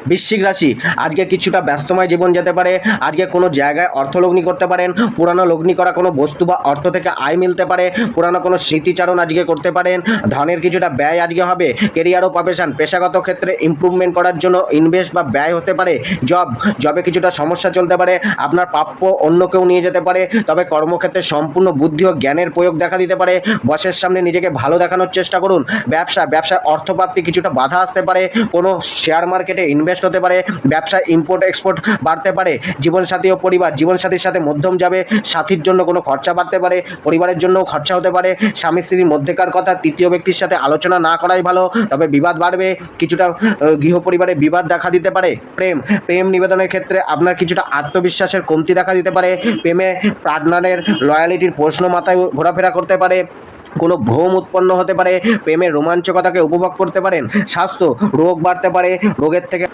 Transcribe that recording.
বৃশ্চিক রাশি, আজকে কিছুটা ব্যস্তময় জীবন যেতে পারে। আজকে কোনো জায়গায় অর্থলগ্নি করতে পারেন, পুরানো লগ্নি করা কোনো বস্তু বা অর্থ থেকে আয় মিলতে পারে, পুরানো কোনো স্মৃতিচারণ আজকে করতে পারেন। ধনের কিছুটা ব্যয় আজকে হবে। কেরিয়ার ও প্রফেশন, পেশাগত ক্ষেত্রে ইমপ্রুভমেন্ট করার জন্য ইনভেস্ট বা ব্যয় হতে পারে। জবে কিছুটা সমস্যা চলতে পারে, আপনার প্রাপ্য অন্য কেউ নিয়ে যেতে পারে। তবে কর্মক্ষেত্রে সম্পূর্ণ বুদ্ধি ও জ্ঞানের প্রয়োগ দেখা দিতে পারে। বসের সামনে নিজেকে ভালো দেখানোর চেষ্টা করুন। ব্যবসায় অর্থপ্রাপ্তি কিছুটা বাধা আসতে পারে। কোনো শেয়ার মার্কেটে ইনভেস্ট হতে পারে। ব্যবসায় ইম্পোর্ট এক্সপোর্ট বাড়তে পারে। জীবনসাথী ও পরিবার, জীবনসাথীর সাথে মধ্যম যাবে। সাথীর জন্য কোনো খরচা বাড়তে পারে, পরিবারের জন্য খরচা হতে পারে। স্বামী স্ত্রীর মধ্যেকার কথা তৃতীয় ব্যক্তির সাথে আলোচনা না করাই ভালো, তবে বিবাদ বাড়বে। কিছুটা গৃহ পরিবারে বিবাদ দেখা দিতে পারে। প্রেম নিবেদনের ক্ষেত্রে আপনার কিছুটা আত্মবিশ্বাসের কমতি দেখা দিতে পারে। প্রেমে পার্টনারের লয়ালিটির প্রশ্ন মাথায় ঘোরাফেরা করতে পারে। কোনো ভ্রম উৎপন্ন হতে পারে। প্রেমের রোমাঞ্চকতাকে উপভোগ করতে পারেন। স্বাস্থ্য, রোগ বাড়তে পারে। রোগের থেকে